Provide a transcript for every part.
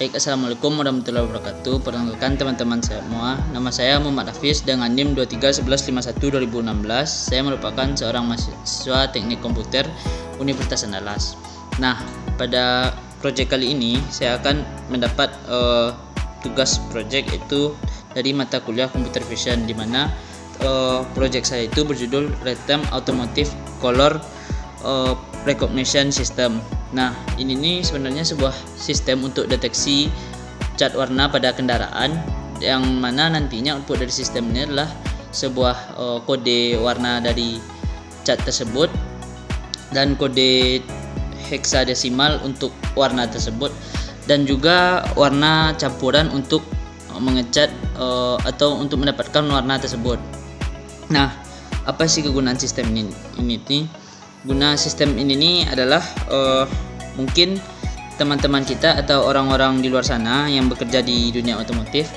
Baik, Assalamualaikum warahmatullahi wabarakatuh. Perkenalkan teman-teman semua, nama saya Muhammad Hafiz dengan NIM 231151 2016. Saya merupakan seorang mahasiswa Teknik Komputer Universitas Andalas. Nah, pada proyek kali ini saya akan mendapat tugas proyek itu dari mata kuliah Computer Vision, di mana proyek saya itu berjudul Real-Time Automotive Color Recognition System. Nah, ini sebenarnya sebuah sistem untuk deteksi cat warna pada kendaraan, yang mana nantinya output dari sistem ini adalah sebuah kode warna dari cat tersebut dan kode heksadesimal untuk warna tersebut, dan juga warna campuran untuk mengecat atau untuk mendapatkan warna tersebut. Nah, apa sih kegunaan sistem ini? Guna sistem ini adalah mungkin teman-teman kita atau orang-orang di luar sana yang bekerja di dunia otomotif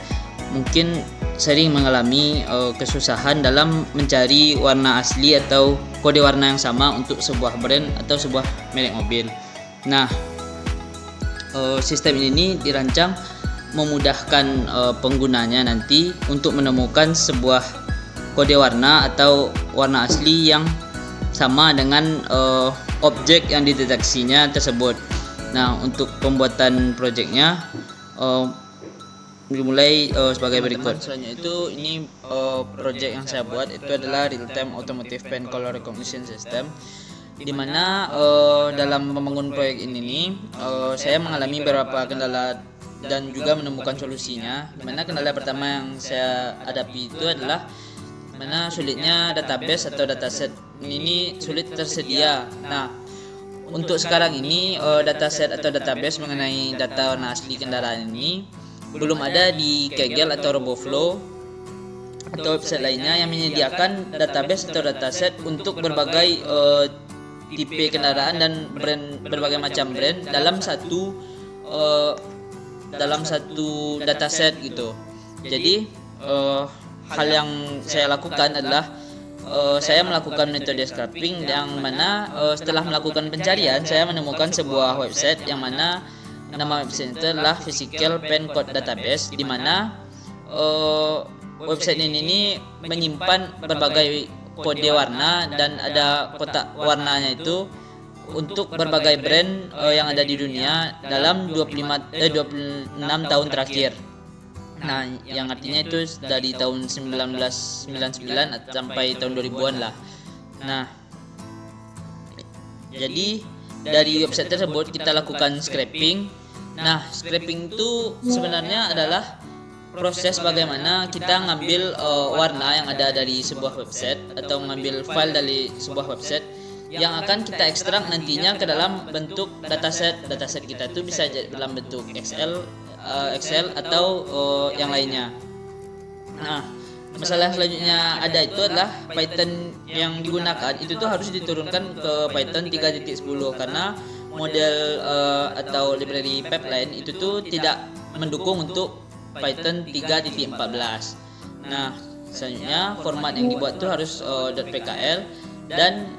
mungkin sering mengalami kesusahan dalam mencari warna asli atau kode warna yang sama untuk sebuah brand atau sebuah merek mobil. Nah, sistem ini dirancang memudahkan penggunanya nanti untuk menemukan sebuah kode warna atau warna asli yang sama dengan objek yang dideteksinya tersebut. Nah, untuk pembuatan proyeknya dimulai sebagai berikut. Selanjutnya itu ini proyek yang saya buat itu adalah Real-Time Automotive Paint Color Recognition System, di mana dalam membangun proyek ini saya mengalami beberapa kendala dan juga menemukan solusinya. Di mana kendala pertama yang saya hadapi itu adalah mana sulitnya database atau dataset ini sulit tersedia. Nah, untuk sekarang ini dataset atau database mengenai data warna asli kendaraan ini belum ada di Kaggle atau RoboFlow atau website lainnya yang menyediakan database atau dataset untuk berbagai tipe kendaraan dan brand, berbagai macam brand dalam satu dataset gitu. Jadi hal yang saya lakukan adalah saya melakukan metode scraping, yang mana setelah melakukan pencarian saya menemukan sebuah website yang mana nama website itu adalah Physical Paint Code Database, di mana website ini menyimpan berbagai kode warna dan ada kotak warnanya itu untuk berbagai brand yang ada di dunia dalam 26 tahun terakhir. Nah, yang artinya itu dari tahun 1999 sampai tahun 2000-an lah. Nah, jadi dari website tersebut kita lakukan scraping. Nah, scraping itu sebenarnya adalah proses bagaimana kita ngambil warna yang ada dari sebuah website atau ngambil file dari sebuah website yang akan kita ekstrak nantinya ke dalam bentuk dataset. Dataset kita itu bisa dalam bentuk Excel atau yang lainnya. Nah, masalah selanjutnya ada itu adalah Python yang digunakan itu tuh harus diturunkan ke Python 3.10 karena model atau library pipeline itu tuh tidak mendukung untuk Python 3.14. Nah, selanjutnya format yang dibuat tuh harus .pkl dan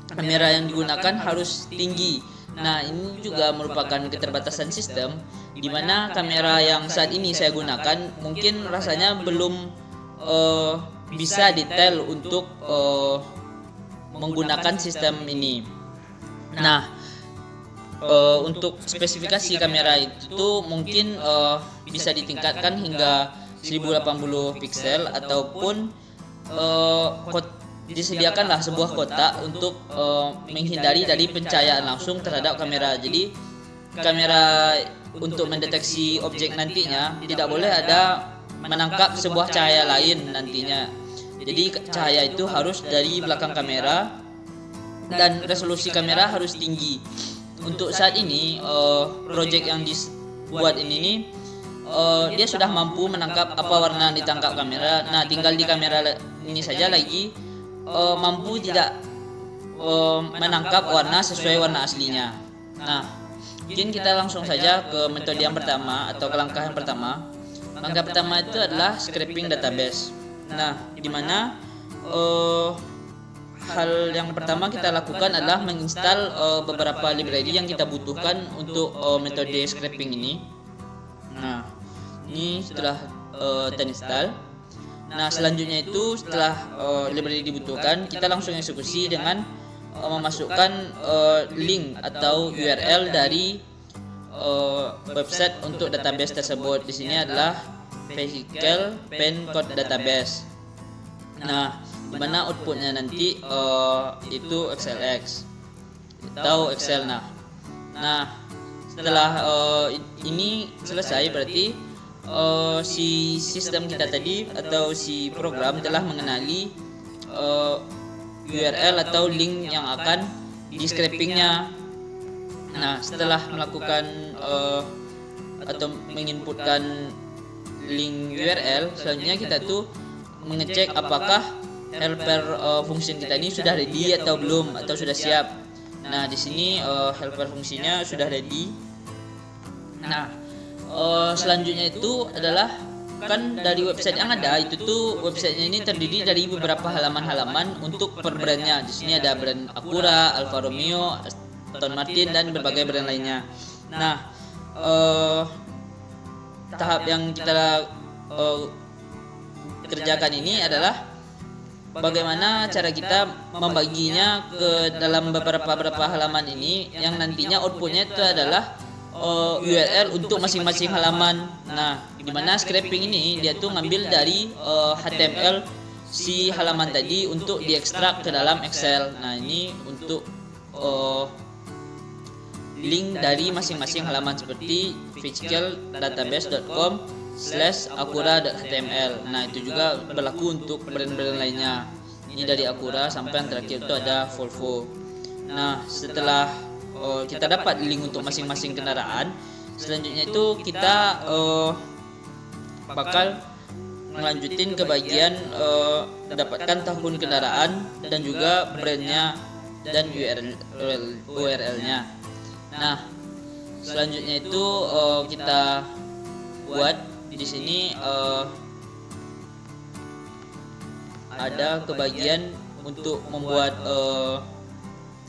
kamera yang digunakan harus tinggi. Nah, ini juga merupakan keterbatasan sistem, di mana kamera yang saat ini saya gunakan mungkin rasanya belum bisa detail untuk menggunakan sistem ini. Nah, untuk spesifikasi kamera itu mungkin bisa ditingkatkan hingga 1080 pixel ataupun disediakanlah sebuah kotak untuk menghindari dari pencahayaan langsung terhadap kamera. Jadi kamera untuk mendeteksi objek nantinya tidak boleh ada menangkap sebuah cahaya lain nantinya. Jadi cahaya itu harus dari belakang kamera dan resolusi kamera harus tinggi. Untuk saat ini project yang dibuat ini dia sudah mampu menangkap apa warna yang ditangkap kamera. Nah, tinggal di kamera ini saja lagi mampu tidak menangkap warna sesuai warna aslinya. Nah, mungkin kita langsung saja ke metode yang pertama atau ke langkah yang pertama. Langkah pertama itu adalah scraping database. Nah, di mana hal yang pertama kita lakukan adalah menginstal beberapa library yang kita butuhkan untuk metode scraping ini. Nah, ini setelah terinstall. Nah, selanjutnya itu setelah library dibutuhkan, kita langsung eksekusi dengan memasukkan link atau URL dari website untuk database tersebut. Di sini adalah Vehicle Pen Code Database. Nah, dimana outputnya nanti itu XLX atau Excel. Nah, setelah ini selesai, berarti si sistem kita tadi atau si program telah mengenali URL atau link yang akan di scrapingnya. Nah, setelah melakukan atau menginputkan link URL, selanjutnya kita tuh mengecek apakah helper function kita ini sudah ready atau belum, atau sudah siap. Nah, di sini helper fungsinya sudah ready. Nah, selanjutnya itu adalah kan dari website yang ada itu tuh, websitenya ini terdiri dari beberapa halaman-halaman untuk per brandnya. Di sini ada brand Acura, Alfa Romeo, Aston Martin, dan berbagai brand lainnya. Nah, tahap yang kita kerjakan ini adalah bagaimana cara kita membaginya ke dalam beberapa halaman ini, yang nantinya outputnya itu adalah URL untuk masing-masing halaman. Nah, dimana scraping ini dia tuh ngambil dari HTML si halaman tadi untuk diekstrak ke dalam Excel. Nah, ini untuk link dari masing-masing halaman seperti vehicledatabase.com/acura.html. Nah, itu juga berlaku untuk brand-brand lainnya. Ini dari Acura sampai yang terakhir itu ada Volvo. Nah, setelah kita dapat link untuk masing-masing kendaraan, selanjutnya itu kita bakal melanjutin ke bagian mendapatkan tahun kendaraan dan juga brandnya dan URL-nya. Nah, selanjutnya itu kita buat di sini ada kebagian untuk membuat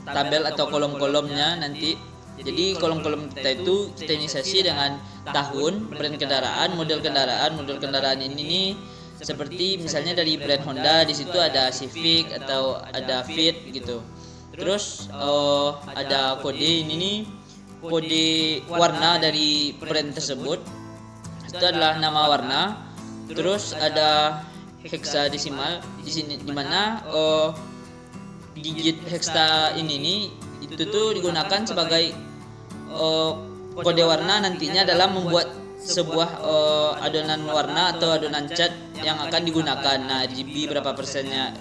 tabel atau kolom-kolomnya nanti. Jadi kolom-kolom kita itu kita inisiasi dengan tahun, brand kendaraan, model kendaraan ini nih, seperti misalnya dari brand Honda, di situ ada Civic atau ada Fit gitu. Terus ada kode ini nih, kode warna dari brand tersebut, itu adalah nama warna. Terus ada hexadesimal di sini, dimana digit hexa ini nih itu tuh digunakan sebagai kode warna nantinya dalam membuat sebuah adonan warna atau adonan cat yang akan digunakan. Nah, RGB berapa persennya,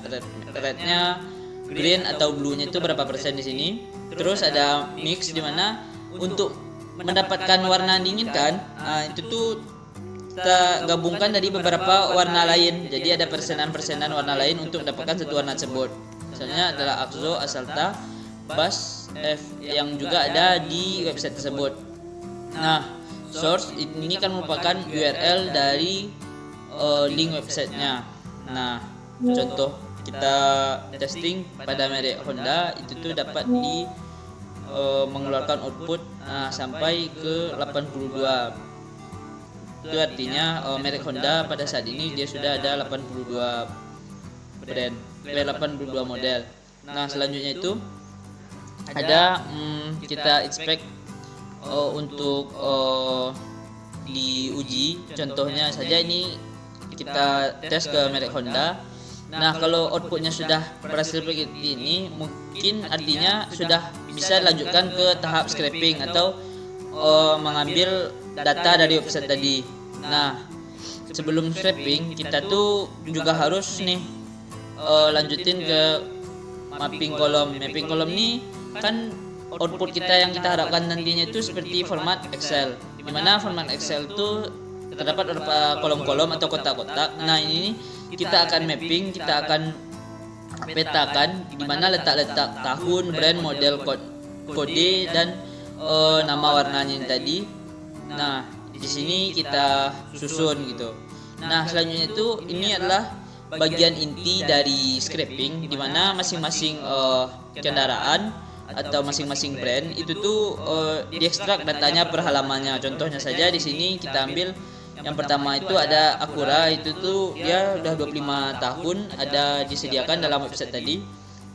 rednya, green atau blue-nya itu berapa persen di sini. Terus ada mix, dimana untuk mendapatkan warna yang diinginkan, itu tuh kita gabungkan dari beberapa warna lain. Jadi ada persenan-persenan warna lain untuk mendapatkan satu warna tersebut. Misalnya adalah Akzo, Asalta, Bas, F yang juga ada di website tersebut. Nah, source ini kan merupakan URL dari link websitenya. Nah, contoh kita testing pada merek Honda itu tuh dapat di mengeluarkan output sampai ke 82. Itu artinya merek Honda pada saat ini dia sudah ada 82 brand, 82 model. Nah, selanjutnya itu ada kita expect untuk diuji. Contohnya saja ini kita tes ke merek Honda. Nah, kalau outputnya sudah berhasil seperti ini, mungkin artinya sudah bisa dilanjutkan ke tahap scraping atau mengambil data dari website tadi. Nah, sebelum scraping kita tuh juga harus nih lanjutin ke mapping kolom. Mapping kolom ini kan output kita yang kita harapkan nantinya itu seperti format Excel, dimana format Excel itu terdapat beberapa kolom-kolom atau kotak-kotak. Nah, ini kita akan mapping, kita akan petakan di mana letak-letak tahun, brand, model, kode, dan nama warnanya tadi. Nah, di sini kita susun gitu. Nah, selanjutnya itu ini adalah bagian inti dari scraping, di mana masing-masing kendaraan atau masing-masing brand itu tuh diekstrak datanya per halamannya. Contohnya saja di sini kita ambil yang pertama itu ada Acura, itu tuh dia udah 25 tahun ada disediakan dalam website tadi.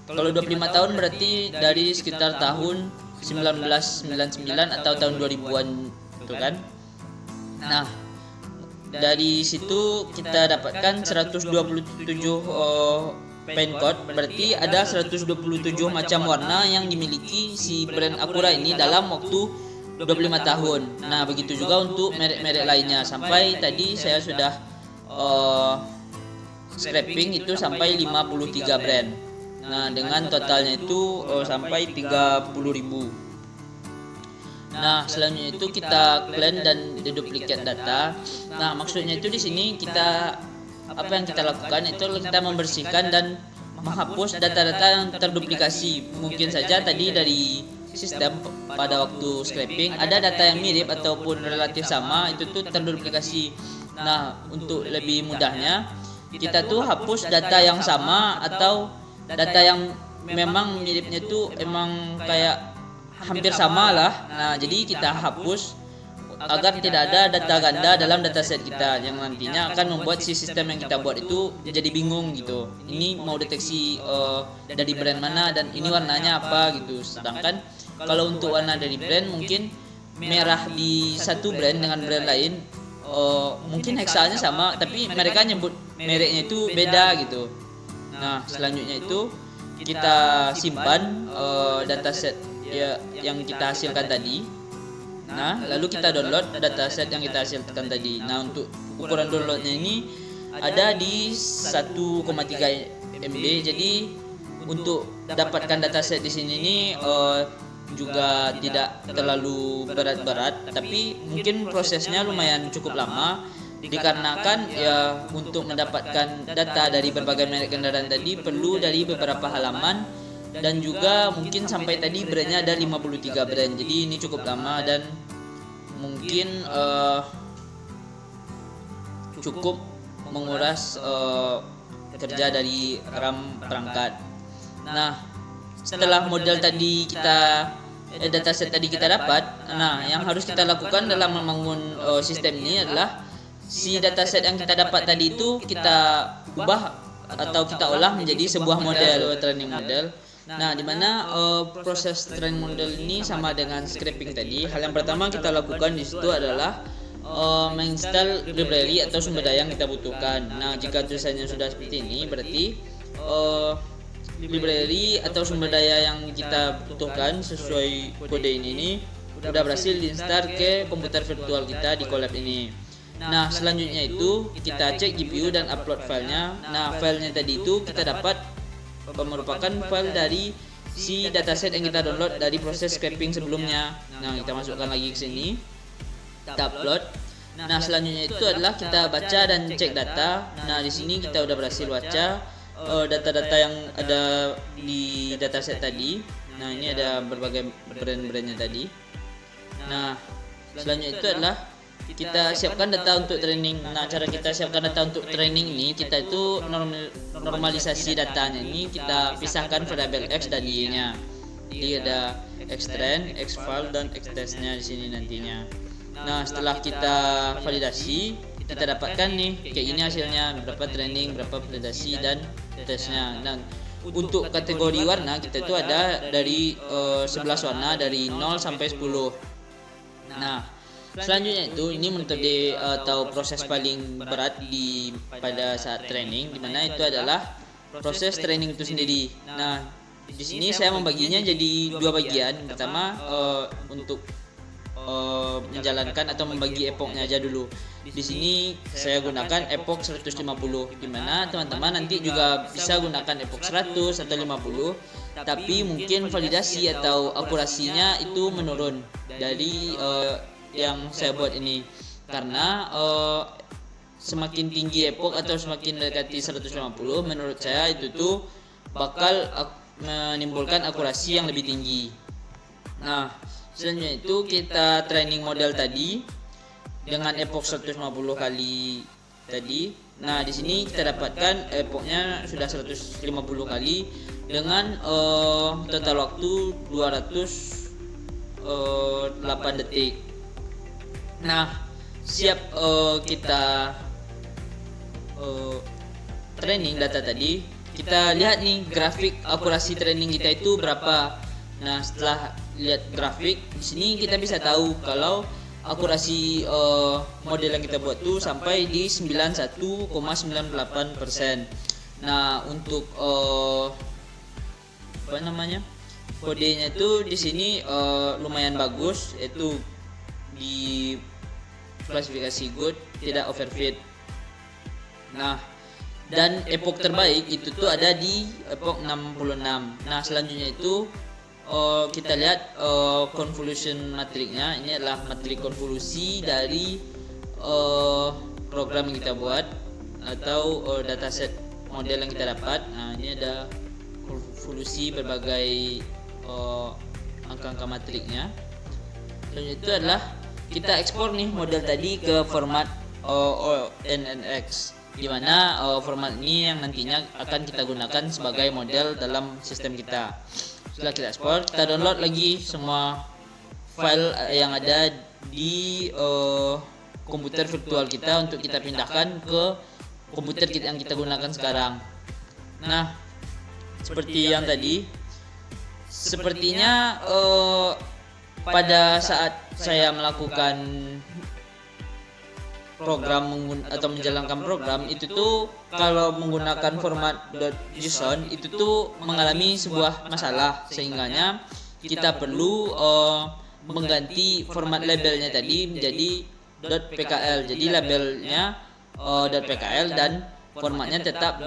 Kalau 25 tahun berarti dari sekitar tahun 1999 atau tahun 2000-an itu kan. Nah, dari situ kita dapatkan 127 paint code, berarti ada 127 macam warna yang dimiliki si brand Acura ini dalam waktu 25 tahun. Nah, begitu juga untuk merek-merek lainnya. Sampai tadi saya sudah scraping itu sampai 53 brand. Nah, dengan totalnya itu sampai 30.000. Nah, selanjutnya itu kita clean dan duplicate data. Nah, maksudnya itu di sini kita apa yang kita lakukan itu kita membersihkan dan menghapus data-data yang terduplikasi. Mungkin saja tadi dari sistem pada waktu scraping ada data yang mirip ataupun relatif sama, itu tuh terduplikasi. Nah, untuk lebih mudahnya kita tuh hapus data yang sama atau data yang memang miripnya tuh emang kayak hampir sama lah. Nah, jadi kita hapus agar tidak ada data ganda dalam dataset kita yang nantinya akan membuat si sistem yang kita buat itu jadi bingung gitu. Ini mau deteksi dari brand mana dan ini warnanya apa gitu. Sedangkan kalau untuk warna dari brand mungkin merah di satu brand dengan brand lain mungkin heksanya sama tapi mereka nyebut mereknya itu beda gitu. Nah, selanjutnya itu kita simpan dataset yang kita hasilkan tadi. Nah, lalu kita download dataset yang kita hasilkan tadi. Nah, untuk ukuran downloadnya ini ada di 1,3 MB. Jadi untuk dapatkan dataset di sini ini juga tidak terlalu berat-berat, tapi mungkin prosesnya lumayan cukup lama dikarenakan ya untuk mendapatkan data dari berbagai merek kendaraan tadi perlu dari beberapa halaman dan juga mungkin sampai tadi brandnya ada 53 brand. Jadi ini cukup lama dan mungkin cukup menguras kerja dari RAM perangkat. Nah, setelah model tadi kita dataset tadi kita dapat, nah yang harus kita lakukan dalam membangun sistem ini adalah si dataset yang kita dapat tadi itu kita ubah atau kita olah menjadi sebuah model training model. Nah, di mana proses training model ini sama dengan scraping tadi. Hal yang pertama kita lakukan di situ adalah menginstal library atau sumber daya yang kita butuhkan. Nah, jika tulisannya sudah seperti ini berarti library atau sumber daya yang kita butuhkan sesuai kode ini sudah berhasil diinstal ke komputer virtual kita di Colab ini. Nah, selanjutnya itu kita cek GPU dan upload filenya. Nah, filenya tadi itu kita dapat merupakan file dari si dataset yang kita download dari proses scraping sebelumnya. Nah, kita masukkan lagi ke sini, kita upload. Nah, selanjutnya itu adalah kita baca dan cek data. Nah, di sini kita udah berhasil baca data-data yang ada di dataset tadi. Nah, ini ada berbagai brand-brandnya tadi. Nah, selanjutnya itu adalah kita siapkan data untuk training. Nah, cara kita siapkan data untuk training ini, kita itu normalisasi datanya ini kita pisahkan variabel x dan y-nya. Jadi ada xtrain, xfile dan xtestnya di sini nantinya. Nah, setelah kita validasi, kita dapatkan nih kayak gini hasilnya, berapa training, berapa validasi dan tesnya. Dan untuk kategori warna kita itu ada dari 11 warna dari 0 sampai 10. Nah, selanjutnya itu ini metode atau proses paling berat pada saat training, dimana itu adalah proses training itu sendiri. Nah, di sini saya membaginya jadi dua bagian. Pertama untuk menjalankan atau membagi epochnya aja dulu. Di sini saya gunakan epoch 150, dimana teman-teman nanti juga bisa gunakan epoch 100 atau 50, tapi mungkin validasi atau akurasinya itu menurun dari yang saya buat ini, karena semakin tinggi epoch atau semakin mendekati 150 menurut saya itu tuh bakal menimbulkan akurasi yang lebih tinggi. Nah, selanjutnya itu kita training model tadi dengan epoch 150 kali tadi. Nah, di sini kita dapatkan epochnya sudah 150 kali dengan total waktu 208 detik. Nah, siap kita training data tadi, kita lihat nih grafik akurasi training kita itu berapa. Nah, setelah lihat grafik di sini kita bisa tahu kalau akurasi model yang kita buat tuh sampai di 91,98%. Nah, untuk kodenya itu di sini lumayan bagus, yaitu di klasifikasi good, tidak overfit. Nah, dan epoch terbaik itu tuh ada di epoch 66. Nah, selanjutnya itu kita lihat convolution matriknya. Ini adalah matrik konvolusi dari program yang kita buat atau dataset model yang kita dapat. Nah, ini ada konvolusi berbagai angka-angka matriknya. Selanjutnya itu adalah kita ekspor nih model tadi ke format ONNX, di mana format ini yang nantinya akan kita gunakan sebagai model dalam sistem kita. Setelah kita ekspor, kita download lagi semua file yang ada di komputer virtual kita untuk kita pindahkan ke komputer yang kita gunakan sekarang. Nah, seperti yang tadi, sepertinya pada saat saya melakukan program atau menjalankan program itu tuh kalau menggunakan format .json itu tuh mengalami sebuah masalah, sehingganya kita perlu mengganti format labelnya tadi menjadi .pkl. Jadi labelnya .pkl dan formatnya tetap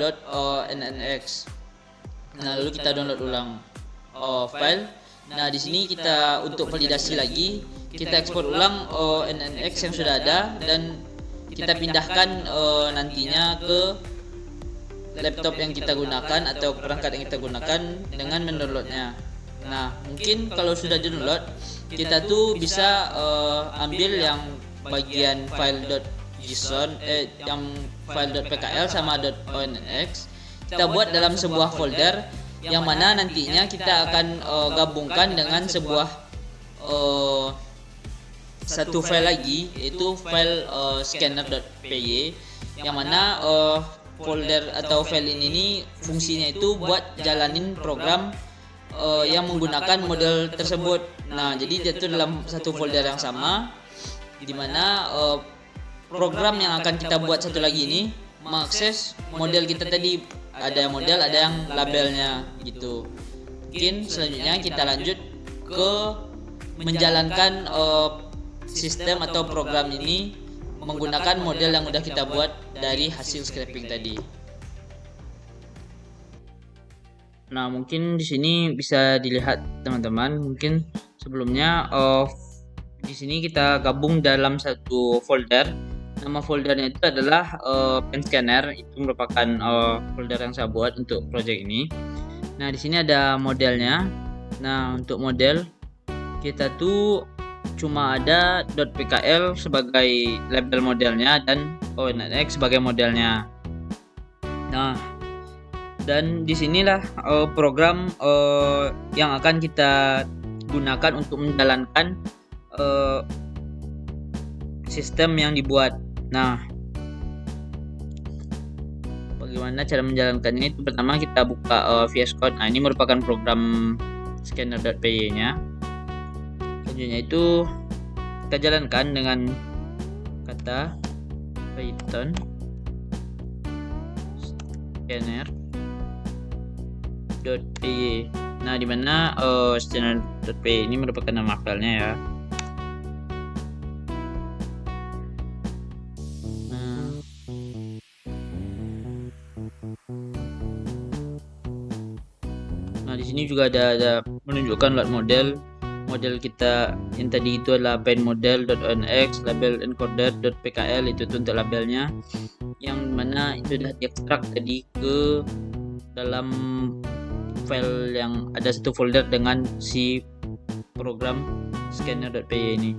.nnx. Nah, lalu kita download ulang file. Nah, di sini kita untuk validasi lagi, kita ekspor ulang nnx yang sudah ada dan kita pindahkan nantinya ke laptop yang kita gunakan atau perangkat yang kita gunakan dengan mendownloadnya. Nah, mungkin kalau sudah download, kita tuh bisa ambil yang bagian file .json, yang file .pkl sama .onx, kita buat dalam sebuah folder yang mana nantinya kita akan gabungkan dengan sebuah satu file lagi, yaitu file scanner.py, yang mana folder atau file ini fungsinya itu buat jalanin program yang menggunakan model tersebut. Nah, jadi dia itu dalam satu folder yang sama, di mana program yang akan kita buat satu lagi ini mengakses model kita tadi. Ada yang model, ada yang labelnya gitu. Mungkin selanjutnya kita lanjut ke menjalankan sistem atau program ini menggunakan model yang udah kita buat dari hasil scraping tadi. Nah, mungkin di sini bisa dilihat teman-teman, mungkin sebelumnya di sini kita gabung dalam satu folder. Nama foldernya itu adalah pen scanner. Itu merupakan folder yang saya buat untuk project ini. Nah, di sini ada modelnya. Nah, untuk model kita tuh cuma ada .pkl sebagai label modelnya dan ONNX sebagai modelnya. Nah, dan disinilah program yang akan kita gunakan untuk menjalankan sistem yang dibuat. Nah, bagaimana cara menjalankannya? Itu pertama kita buka VS Code. Nah, ini merupakan program scanner.py nya. Selanjutnya itu kita jalankan dengan kata Python scanner.py. Nah, dimana scanner.py ini merupakan nama filenya ya. Nah, di sini juga ada menunjukkan load model kita yang tadi itu adalah pen model.onx, label encoder.pkl, itu tuh untuk labelnya, yang mana itu sudah diekstrak tadi ke dalam file yang ada satu folder dengan si program scanner.py ini.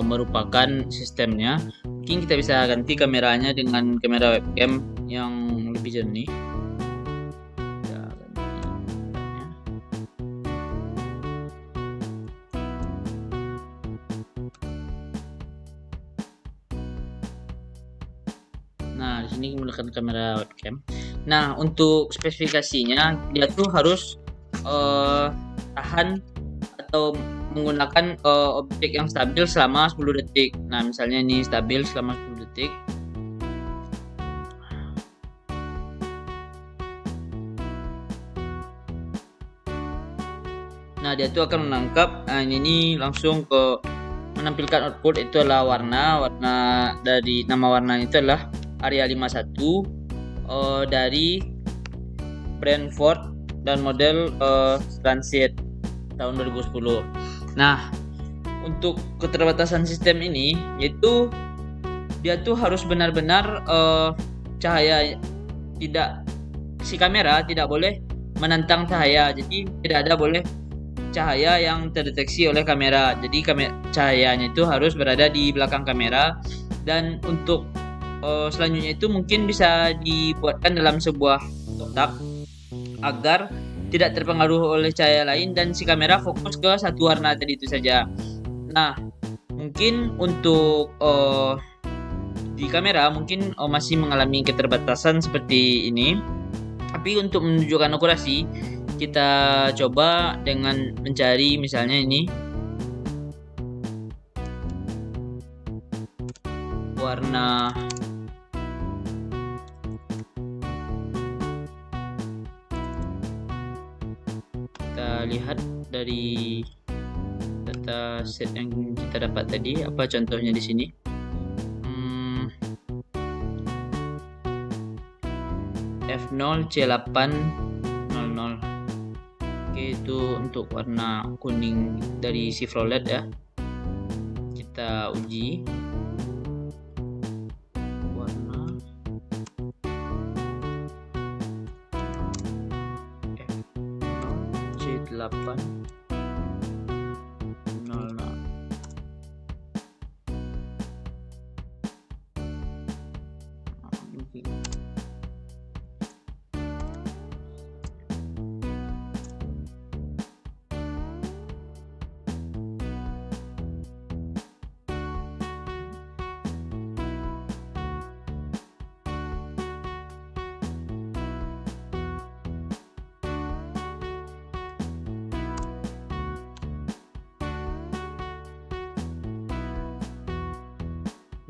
merupakan sistemnya. Mungkin kita bisa ganti kameranya dengan kamera webcam yang lebih jernih. Kita ganti kameranya. Nah, di sini menggunakan kamera webcam. Nah, untuk spesifikasinya dia tuh harus tahan atau menggunakan objek yang stabil selama 10 detik. Nah, misalnya ini stabil selama 10 detik. Nah, dia tuh akan menangkap ini langsung ke menampilkan output itu adalah warna dari nama warna itu adalah Area 51 dari brand Ford dan model Transit tahun 2010. Nah, untuk keterbatasan sistem ini yaitu dia tuh harus benar-benar cahaya si kamera tidak boleh menantang cahaya. Jadi tidak ada boleh cahaya yang terdeteksi oleh kamera. Jadi cahayanya itu harus berada di belakang kamera. Dan untuk selanjutnya itu mungkin bisa dibuatkan dalam sebuah kotak agar tidak terpengaruh oleh cahaya lain dan si kamera fokus ke satu warna tadi itu saja. Nah, mungkin untuk di kamera mungkin masih mengalami keterbatasan seperti ini. Tapi untuk menunjukkan akurasi, kita coba dengan mencari misalnya ini warna lihat dari data set yang kita dapat tadi apa contohnya di sini. F0 C800. Oke, itu untuk warna kuning dari Chevrolet ya. Kita uji warna F0 C800.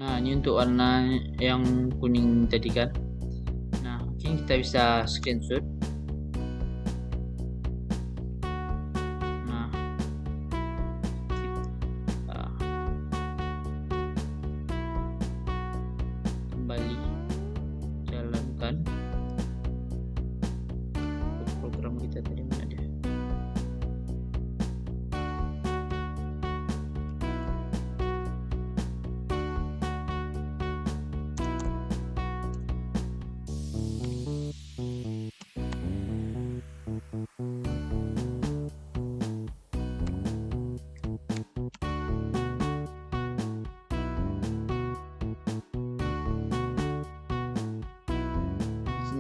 Nah, ini untuk warna yang kuning tadi kan. Nah, mungkin kita bisa screenshot. Nah, kita kembali jalankan program kita tadi mana dia.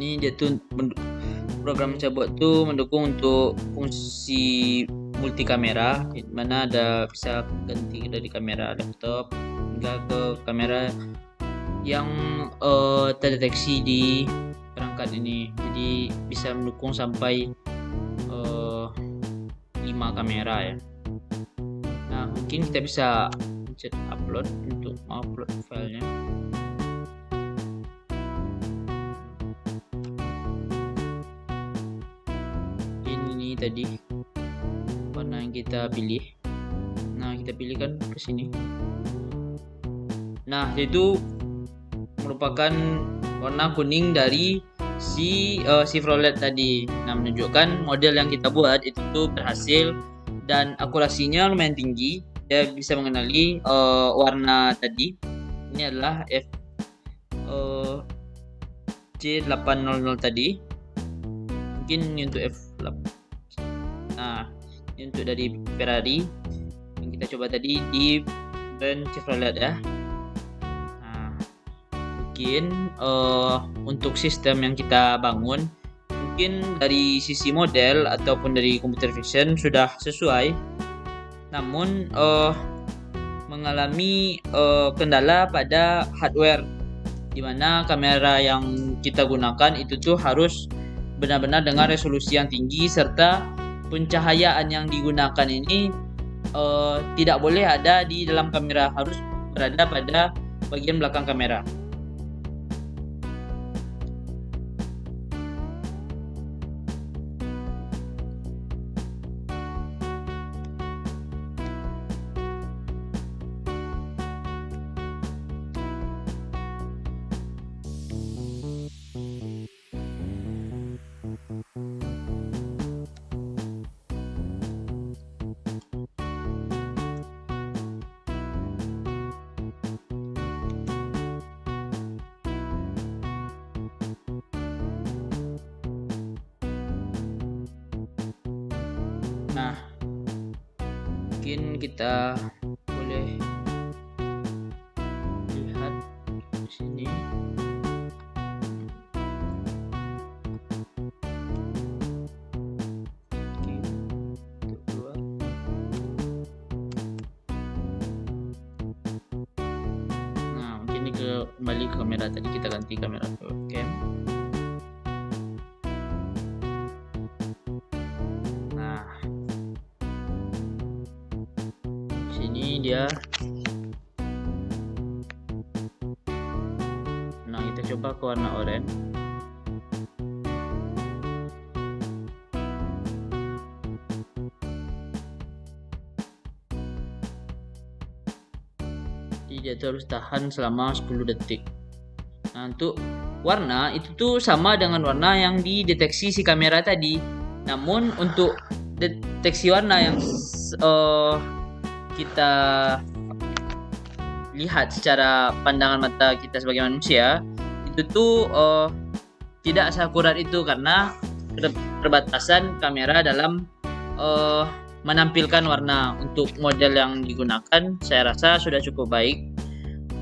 Ini dia tuh program saya buat tuh mendukung untuk fungsi multi kamera, di mana ada bisa ganti dari kamera laptop hingga ke kamera yang terdeteksi di perangkat ini. Jadi bisa mendukung sampai 5 kamera ya. Nah, mungkin kita bisa pencet upload untuk upload filenya. Ini tadi warna yang kita pilih. Nah, kita pilihkan ke sini. Nah, itu merupakan warna kuning dari si Chevrolet tadi. Nah, menunjukkan model yang kita buat itu tuh berhasil dan akurasinya lumayan tinggi. Dia bisa mengenali warna tadi. Ini adalah C800 tadi. Mungkin ini untuk F8. Nah, ini untuk dari Ferrari yang kita coba tadi di dan Chevrolet ya. Nah, mungkin untuk sistem yang kita bangun, mungkin dari sisi model ataupun dari computer vision sudah sesuai, namun mengalami kendala pada hardware, di mana kamera yang kita gunakan itu tuh harus benar-benar dengan resolusi yang tinggi, serta pencahayaan yang digunakan ini tidak boleh ada di dalam kamera, harus berada pada bagian belakang kamera. Nah, mungkin kita boleh lihat di sini. Oke, untuk keluar. Nah, mungkin ini kembali ke kamera tadi, kita ganti kamera ke webcam. Nah, sini dia. Nah, kita coba ke warna oranye. Jadi dia harus tahan selama 10 detik. Nah, untuk warna itu tuh sama dengan warna yang dideteksi si kamera tadi. Namun untuk deteksi warna yang kita lihat secara pandangan mata kita sebagai manusia, itu tuh tidak seakurat itu karena keterbatasan kamera dalam menampilkan warna. Untuk model yang digunakan saya rasa sudah cukup baik.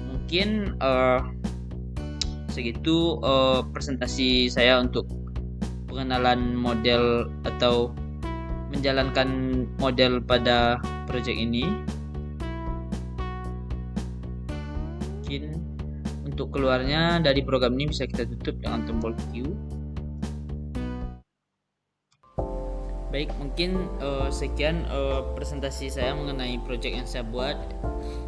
Mungkin segitu presentasi saya untuk pengenalan model atau menjalankan model pada project ini. Mungkin untuk keluarnya dari program ini bisa kita tutup dengan tombol Q. Baik, mungkin sekian presentasi saya mengenai project yang saya buat.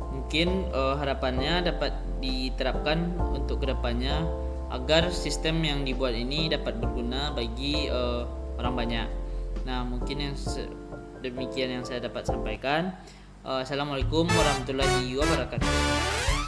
Mungkin harapannya dapat diterapkan untuk kedepannya agar sistem yang dibuat ini dapat berguna bagi orang banyak. Nah, mungkin yang demikian yang saya dapat sampaikan. Assalamualaikum warahmatullahi wabarakatuh.